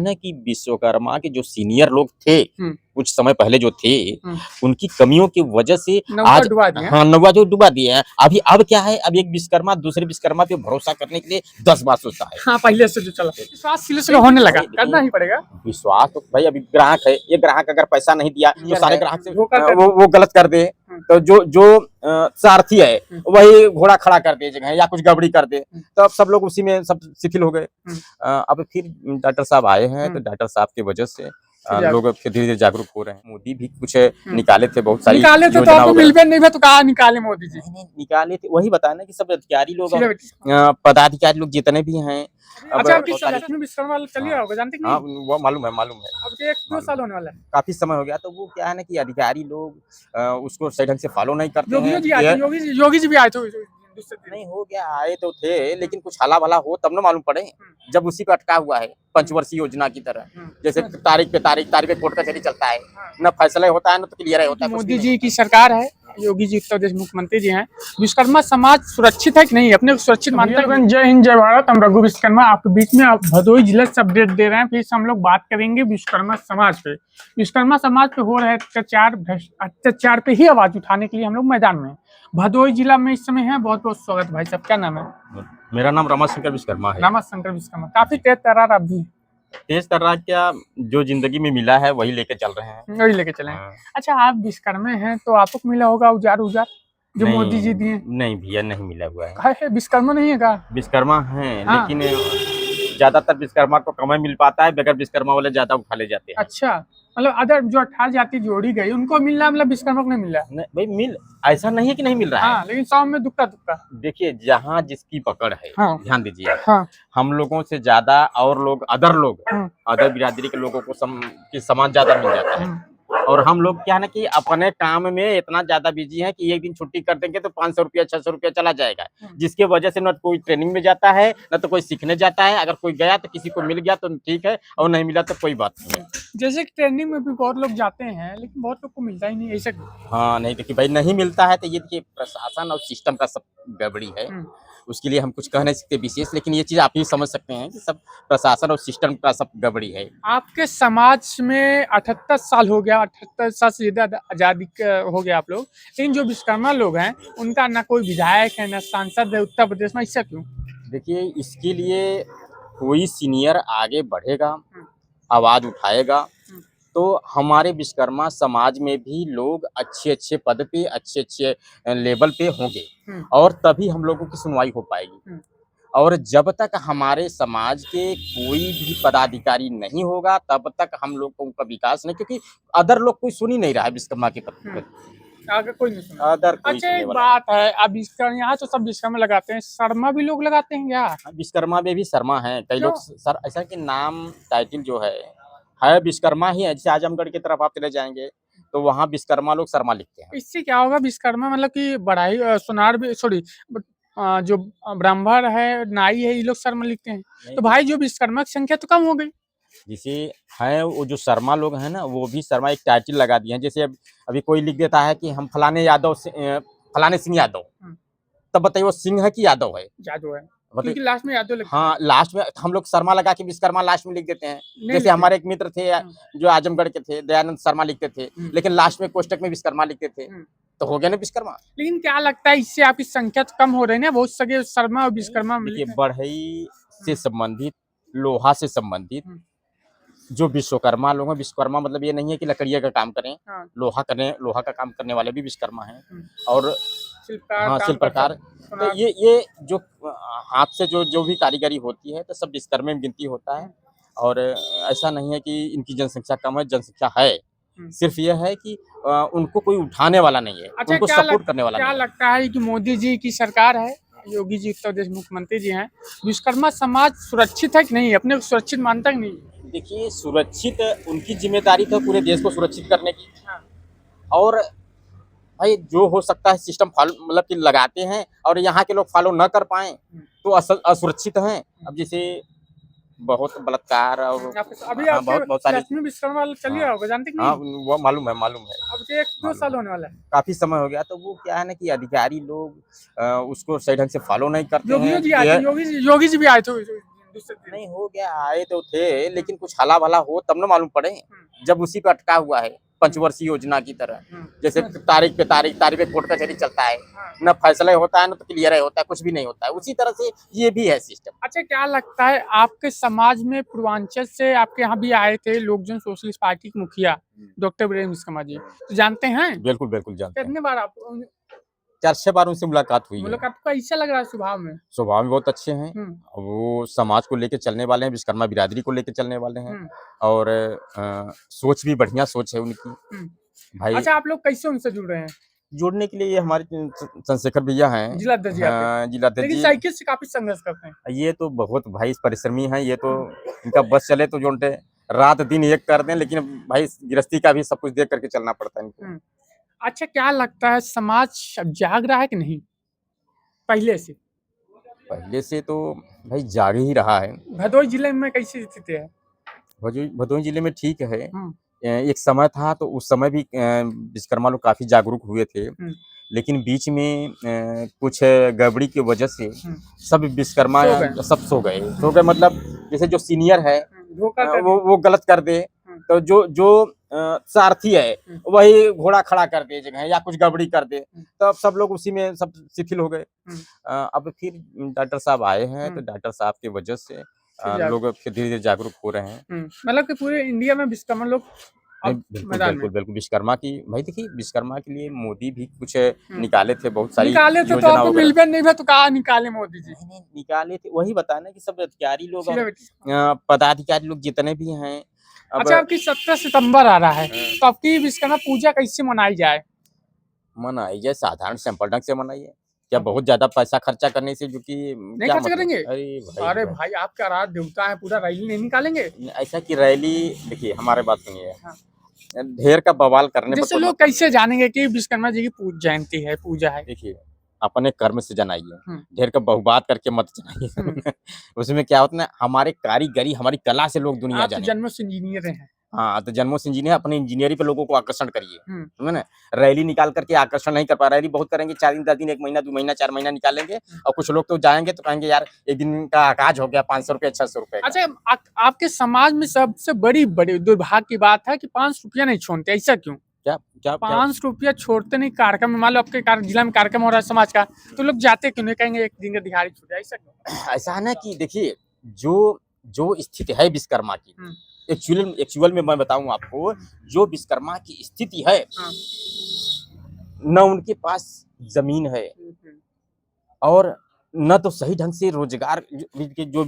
है कि विश्वकर्मा के जो सीनियर लोग थे, हुँ। कुछ समय पहले जो थे, हुँ। उनकी कमियों की वजह से नौका आज डुबा दिया। हाँ, नौवा जो डुबा दिए हैं। अब क्या है, अब एक विश्वकर्मा दूसरे विश्वकर्मा पे भरोसा करने के लिए 10 बार सोचता है। हाँ, पहले से जो चला विश्वास सिलसिला होने लगा, करना ही पड़ेगा। विश्वास तो भाई अभी ग्राहक है, ये ग्राहक अगर पैसा नहीं दिया तो सारे ग्राहक से धोखा कर वो गलत कर दे, तो जो सारथी है वही घोड़ा खड़ा कर दे जगह या कुछ गड़बड़ी कर दे, तो अब सब लोग उसी में सब शिथिल हो गए। अब फिर डॉक्टर साहब आए हैं, तो डॉक्टर साहब की वजह से लोग फिर धीरे-धीरे जागरूक हो रहे हैं। मोदी भी कुछ निकाले थे, बहुत सारी निकाले थे तो योजना आपको वगैरह। मिलबे नहीं हुआ तो कहाँ निकाले मोदी जी? नहीं, निकाले थे, वही बताया ना कि सब अधिकारी लोग सीधे और पदाधिकारी लोग जितने भी हैं। अच्छा, आपकी लक्ष्मी विश्वकर्मा वाला चल रहा होगा, जानते कि हाँ, नहीं? वो मालूम है। अब तो 1-2 साल होने वाला है। काफ़ी समय हो गया, तो वो क्या है ना कि अधिकारी लोग उसको सही ढंग से फ़ॉलो नहीं करते योगी हैं। जी आए थे, योगी जी भी आए थे दूसरे दिन। नहीं हो गया, आए तो थे, लेकिन कुछ हला-भला हो तब ना मालूम पड़े, जब उसी को अटका हुआ है, पंचवर्षीय योजना की तरह। जैसे तारीख पे कोर्ट कचहरी चलता है, ना फैसला होता है, ना तो क्लियर होता है। मोदी जी की सरकार है, योगी जी उत्तर प्रदेश मुख्यमंत्री जी हैं। विश्वकर्मा समाज सुरक्षित है कि नहीं? अपने को सुरक्षित मानते हैं? जय हिंद, जय भारत। हम रघु विश्वकर्मा आपके बीच में भदोही जिले से अपडेट दे रहे हैं। फिर हम लोग बात करेंगे विश्वकर्मा समाज पे। विश्वकर्मा समाज पे हो रहे अत्याचार पे ही आवाज उठाने के लिए हम लोग मैदान में हैं। भदोही जिला में इस समय है। बहुत बहुत स्वागत भाई साहब, क्या नाम है? मेरा नाम रमाशंकर विश्वकर्मा है। रामाशंकर विश्वकर्मा, काफी तेज तर्रार आप भी तेज तर्रार क्या, जो जिंदगी में मिला है वही लेके चल रहे हैं। वही लेके चले हैं। अच्छा, आप विश्वकर्मा हैं तो आपको मिला होगा औजार जो मोदी जी दिए? नहीं भैया, नहीं मिला हुआ है। है विश्वकर्मा नहीं है का? विश्वकर्मा है, हाँ। लेकिन ज्यादातर विश्वकर्मा को कम मिल पाता है, बगैर विश्वकर्मा वाले ज्यादा उठा ले जाते हैं। अच्छा, मतलब अदर जो 18 जाति जोड़ी गई उनको मिल रहा, मतलब विश्वकर्मा को नहीं मिल रहा? नहीं भाई, ऐसा नहीं है कि नहीं मिल रहा है। हाँ, लेकिन 100 में दुक्का देखिए, जहाँ जिसकी पकड़ है, हाँ। ध्यान दीजिए आप। हाँ। हम लोगों से ज्यादा और लोग अदर बिरादरी के लोगों को सामान ज्यादा मिल जाता है, और हम लोग क्या है ना कि अपने काम में इतना ज्यादा बिजी है कि एक दिन छुट्टी कर देंगे तो 500 रुपया 600 रुपया चला जाएगा, जिसके वजह से न कोई ट्रेनिंग में जाता है, न तो कोई सीखने जाता है। अगर कोई गया तो किसी को मिल गया तो ठीक है, और नहीं मिला तो कोई बात नहीं है। जैसे कि ट्रेनिंग में भी बहुत लोग जाते हैं, लेकिन बहुत लोग को मिलता ही नहीं ऐसे। हाँ, नहीं देखिए भाई, नहीं मिलता है तो ये देखिए प्रशासन और सिस्टम का सब गड़बड़ी है। उसके लिए हम कुछ कह नहीं सकते विशेष, लेकिन ये चीज आप ही समझ सकते हैं कि सब प्रशासन और सिस्टम का सब गड़बड़ी है। आपके समाज में 78 साल हो गया, 78 साल से ज्यादा आजादी हो गया आप लोग, लेकिन जो विश्वकर्मा लोग हैं उनका ना कोई विधायक है ना सांसद है उत्तर प्रदेश में, ऐसा क्यों? देखिए, इसके लिए कोई सीनियर आगे बढ़ेगा, आवाज उठाएगा, तो हमारे विश्वकर्मा समाज में भी लोग अच्छे पद पे, अच्छे लेवल पे होंगे, और तभी हम लोगों की सुनवाई हो पाएगी। और जब तक हमारे समाज के कोई भी पदाधिकारी नहीं होगा, तब तक हम लोगों का विकास नहीं, क्योंकि अदर लोग कोई सुन ही नहीं रहा है विश्वकर्मा के प्रति। आगे कोई नहीं सुना। अदर कोई अच्छा, एक बात है, अब यहाँ तो सब विश्वकर्मा लगाते हैं, शर्मा भी लोग लगाते हैं क्या? विश्वकर्मा में भी शर्मा है, कई लोग सर ऐसा कि नाम टाइटल जो है विश्वकर्मा ही है। जैसे आजमगढ़ की तरफ आप चले जाएंगे तो वहाँ विश्वकर्मा लोग शर्मा लिखते हैं। इससे क्या होगा? विश्वकर्मा मतलब कि बढ़ाई सुनार भी, सॉरी, जो ब्राह्मण है, नाई है, ये लोग शर्मा लिखते हैं, तो भाई जो विश्वकर्मा की संख्या तो कम हो गई। जैसे है वो जो शर्मा लोग हैं ना, वो भी शर्मा एक टाइटल लगा दिए हैं। जैसे अभी कोई लिख देता है कि हम फलाने फलाने सिंह यादव, तब बताइए वो सिंह है कि यादव है? यादव है, क्योंकि लास्ट में यादव लिखते हैं। हाँ, लास्ट में हम लोग शर्मा लगा के विश्वकर्मा लास्ट में लिख देते हैं। जैसे हमारे एक मित्र थे जो आजमगढ़ के थे, दयानंद शर्मा लिखते थे, लेकिन लास्ट में कोष्टक में विश्वकर्मा लिखते थे, तो हो गया ना विश्वकर्मा। लेकिन क्या लगता है इससे आपकी संख्या तो कम हो रही है ना? बहुत सगे शर्मा और विश्वकर्मा देखिए, बढ़ई से संबंधित, लोहा से संबंधित जो विश्वकर्मा लोग हैं, विश्वकर्मा मतलब ये नहीं है कि लकड़िया का काम करें, लोहा का काम करने वाले भी विश्वकर्मा हैं, और शिल्पकार। तो ये जो हाथ से जो भी कारीगरी होती है, तो सब विश्वकर्मा में गिनती होता है। और ऐसा नहीं है कि इनकी जनसंख्या कम है, जनसंख्या है, सिर्फ ये है कि उनको कोई उठाने वाला नहीं है। अच्छा, उनको सपोर्ट करने वाला क्या लगता है कि मोदी जी की सरकार है, योगी जी उत्तर प्रदेश मुख्यमंत्री जी हैं, विश्वकर्मा समाज सुरक्षित है कि नहीं? अपने को सुरक्षित मानता कि नहीं? देखिए, सुरक्षित उनकी जिम्मेदारी तो पूरे देश को सुरक्षित करने की, और भाई जो हो सकता है सिस्टम फॉलो मतलब कि लगाते हैं, और यहाँ के लोग फॉलो न कर पाए तो असुरक्षित हैं। अब जैसे बहुत बलात्कार और अभी बहुत सारे लक्ष्मी विश्वकर्मा वाला चल रहा होगा, जानते कि नहीं? हाँ, वो मालूम है। अब तो 1-2 साल होने वाला है। काफी समय हो गया, तो वो क्या है ना कि अधिकारी लोग उसको सही ढंग से फॉलो नहीं करते हैं। योगी जी भी आए थे। दूसरे दिन? नहीं हो गया, आए तो थे लेकिन कुछ हला भला हो तब ना मालूम पड़े, जब उसी पे अटका हुआ है पंचवर्षीय योजना की तरह। जैसे तारीख पे तारीख पे कोर्ट कचहरी चलता है, न फैसला होता है न तो क्लियर होता है, कुछ भी नहीं होता है, उसी तरह से ये भी है सिस्टम। अच्छा, क्या लगता है आपके समाज में पूर्वांचल से आपके यहाँ भी आए थे लोकजन सोशलिस्ट पार्टी के मुखिया डॉक्टर वीरेंद्र विश्वकर्मा जी, तो जानते हैं? बिल्कुल बिल्कुल जानते हैं, कितने बार आप 4-6 बार उनसे मुलाकात हुई है। मुलाकात को ऐसा लग रहा है स्वभाव में? स्वभाव में बहुत अच्छे हैं, हम्म, वो समाज को लेके चलने वाले हैं, विश्वकर्मा बिरादरी को लेके चलने वाले हैं, हम्म, और सोच भी बढ़िया सोच है उनकी हम्म। भाई। अच्छा, आप लोग कैसे उनसे जुड़ रहे हैं? जोड़ने के लिए ये हमारे चंद्रशेखर भैया हैं, जिलाध्यक्ष जी आपके? जिलाध्यक्ष लेकिन जी। साइकिल से काफी संघर्ष करते हैं। ये तो बहुत भाई परिश्रमी हैं, ये तो इनका बस चले तो जोंटे रात दिन एक कर दें, लेकिन भाई गृहस्थी का भी सब कुछ देख करके चलना पड़ता है इनको। अच्छा, क्या लगता है समाज अब जाग रहा है कि नहीं पहले से? पहले से तो भाई जाग ही रहा है। भदोही जिले में कैसी स्थिति है? भदोही जिले में ठीक है। एक समय था तो उस समय भी विश्वकर्मा लोग काफी जागरूक हुए थे, लेकिन बीच में कुछ गड़बड़ी की वजह से सब विश्वकर्मा सब सो गए मतलब जैसे जो सीनियर है वो गलत कर दे, तो जो सारथी है वही घोड़ा खड़ा कर दे जगह या कुछ गड़बड़ी कर दे, तो अब सब लोग उसी में सब शिथिल हो गए। अब फिर डॉक्टर साहब आए हैं, तो डॉक्टर साहब की वजह से लोग फिर धीरे धीरे जागरूक हो रहे हैं। मतलब कि पूरे इंडिया में विश्वकर्मा लोग बिल्कुल विश्वकर्मा की भाई देखिए, विश्वकर्मा के लिए मोदी भी कुछ निकाले थे, बहुत सारी निकाले थे, तो आपको मिल नहीं था तो कहाँ निकाले मोदी जी? नहीं निकाले थे, वही बताना कि सब अधिकारी लोग पदाधिकारी लोग जितने भी हैं। अच्छा, आपकी 17 सितंबर आ रहा है, तो आपकी विश्वकर्मा पूजा कैसे मनाई जाए? मनाई जाए साधारण सिंपल ढंग से मनाइए, क्या बहुत ज्यादा पैसा खर्चा करने से जो कि नहीं खर्च करेंगे? अरे भाई आपका आराध्य देवता है, पूरा रैली नहीं निकालेंगे? ऐसा कि रैली देखिए, हमारे बात सुनिए, ढेर का बवाल करने जैसे लोग कैसे जानेंगे कि विश्वकर्मा जी की जयंती है, पूजा है? देखिए, अपने कर्म से जनाइए, ढेर का बहुबात करके मत जनाइए। उसमें क्या होता है, हमारे कारीगरी हमारी कला से लोग दुनिया जाने। जन्मों से इंजीनियर हैं। हाँ, तो जन्मों से इंजीनियर, अपने इंजीनियरिंग पे लोगों को आकर्षण करिए, समझे ना? रैली निकाल करके आकर्षण नहीं कर पा, रैली बहुत करेंगे, 4 दिन 10 दिन 1 महीना 2 महीना 4 महीना निकालेंगे, और कुछ लोग तो जाएंगे तो कहेंगे यार एक दिन का आकाज हो गया 500 रुपये 600 रुपये। अच्छा, आपके समाज में सबसे बड़ी दुर्भाग्य की बात है कि 5 रुपया नहीं छोड़ते, ऐसा क्यों? क्या 5 रुपया छोड़ते नहीं? कार्यक्रम में मान लो आपके जिला में कार्यक्रम हो रहा है समाज का, तो लोग जाते क्यों नहीं? कहेंगे एक दिन का दिहाड़ी छूट जाए, ऐसा क्यों? ऐसा है ना कि देखिए, जो स्थिति है विश्वकर्मा की, एक्चुअल में मैं बताऊं आपको, जो विश्वकर्मा की स्थिति है, न उनके पास जमीन है और न तो सही ढंग से रोजगार, जो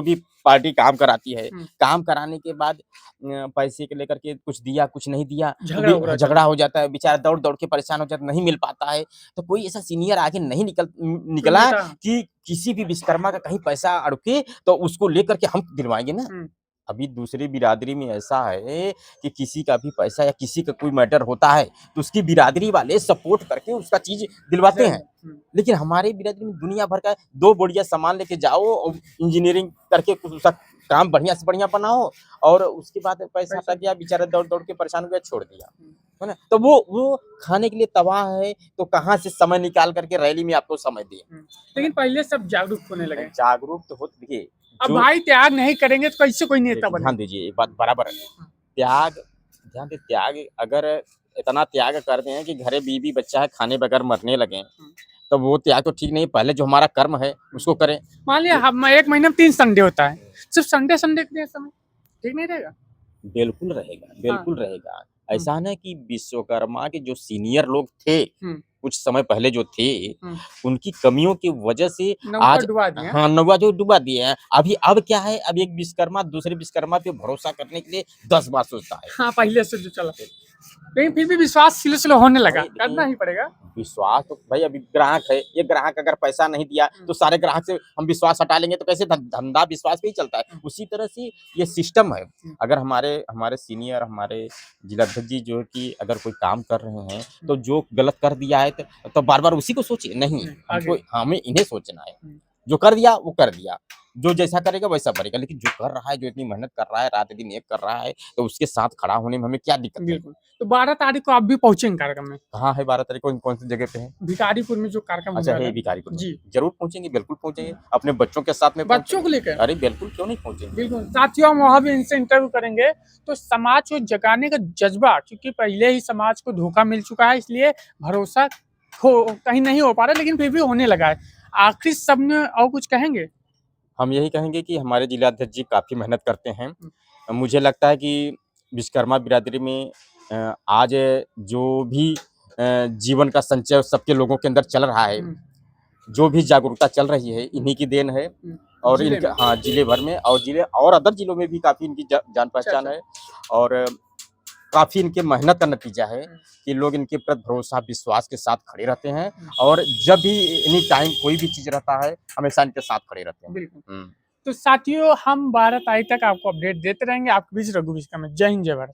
भी पार्टी काम कराती है, काम कराने के बाद पैसे के लेकर के कुछ दिया कुछ नहीं दिया, झगड़ा हो जाता है, बेचारा दौड़ दौड़ के परेशान हो जाता है, नहीं मिल पाता है। तो कोई ऐसा सीनियर आगे नहीं निकला कि किसी भी विश्वकर्मा का कहीं पैसा अड़के तो उसको लेकर के हम दिलवाएंगे ना। अभी दूसरी बिरादरी में ऐसा है कि किसी का भी पैसा या किसी का कोई मैटर होता है तो उसकी बिरादरी वाले सपोर्ट करके उसका चीज दिलवाते हैं, लेकिन हमारे बिरादरी में दुनिया भर का 2 बोरिया सामान लेके जाओ और इंजीनियरिंग करके उसका काम बढ़िया से बढ़िया बनाओ, और उसके बाद पैसा हटा गया, बेचारा दौड़ दौड़ के परेशान हो गया, छोड़ दिया, है ना? तो वो खाने के लिए तबाह है, तो कहाँ से समय निकाल करके रैली में आपको समय दिए। लेकिन पहले सब जागरूक होने लगे। जागरूक तो होते, देखिए अब भाई त्याग नहीं करेंगे तो कैसे कोई नेता बने? ध्यान दीजिए, एक बात बराबर है, त्याग अगर इतना त्याग करते हैं कि घरे बीवी बच्चा है खाने बगैर मरने लगे, तो वो त्याग तो ठीक नहीं। पहले जो हमारा कर्म है उसको करें। मान लिया हम 1 महीने में 3 संडे होता है, सिर्फ संडे के समय ठीक नहीं रहेगा? बिल्कुल रहेगा। ऐसा है ना कि विश्वकर्मा के जो सीनियर लोग थे कुछ समय पहले जो थे, उनकी कमियों की वजह से आज नौवा जो डुबा दिए हैं। अब क्या है, अब एक विश्वकर्मा दूसरे विश्वकर्मा पे भरोसा करने के लिए 10 बार सोचता है। हाँ, पहले से जो चला, लेकिन फिर भी विश्वास स्लो होने लगा, करना ही पड़ेगा विश्वास। तो भाई अभी ग्राहक है, ये ग्राहक अगर पैसा नहीं दिया तो सारे ग्राहक से हम विश्वास हटा लेंगे, तो कैसे धंधा विश्वास पे ही चलता है। उसी तरह से ये सिस्टम है। अगर हमारे सीनियर, हमारे जिलाध्यक्ष जी जो कि अगर कोई काम कर रहे हैं तो जो गलत कर दिया है तो बार बार उसी को सोचिए नहीं, हमें इन्हें सोचना है। जो कर दिया वो कर दिया, जो जैसा करेगा वैसा भरेगा, लेकिन जो कर रहा है, जो इतनी मेहनत कर रहा है, रात दिन एक कर रहा है, तो उसके साथ खड़ा होने में हमें क्या दिक्कत है? बिल्कुल। तो 12 तारीख को आप भी पहुंचेंगे कार्यक्रम में? कहाँ है 12 तारीख को, कौन सी जगह पे है? भिखारीपुर में जो कार्यक्रम अच्छा हो रहा है है। भिखारीपुर में। जी। जरूर पहुंचेंगे, बिल्कुल पहुंचेंगे, अपने बच्चों के साथ में बच्चों पहुंचेंगे। को लेकर? अरे बिल्कुल, क्यों नहीं पहुंचेंगे। बिल्कुल। साथियों, हम वहाँ भी इनसे इंटरव्यू करेंगे। तो समाज को जगाने का जज्बा, क्योंकि पहले ही समाज को धोखा मिल चुका है, इसलिए भरोसा कहीं नहीं हो पा रहा, लेकिन फिर भी होने लगा है। आखिर सब में और कुछ कहेंगे? हम यही कहेंगे कि हमारे जिलाध्यक्ष जी काफ़ी मेहनत करते हैं। मुझे लगता है कि विश्वकर्मा बिरादरी में आज जो भी जीवन का संचय सबके लोगों के अंदर चल रहा है, जो भी जागरूकता चल रही है, इन्हीं की देन है। और जिले इनका में? हाँ, जिले भर में और जिले और अदर जिलों में भी काफ़ी इनकी जान पहचान अच्छा। है, और काफ़ी इनके मेहनत का नतीजा है कि लोग इनके प्रति भरोसा, विश्वास के साथ खड़े रहते हैं, और जब भी एनी टाइम कोई भी चीज़ रहता है, हमेशा इनके साथ खड़े रहते हैं। बिल्कुल। तो साथियों, हम 12 तारीख तक आपको अपडेट देते रहेंगे। आपके बीच रघु विश्वकर्मा। जय हिंद, जय भारत।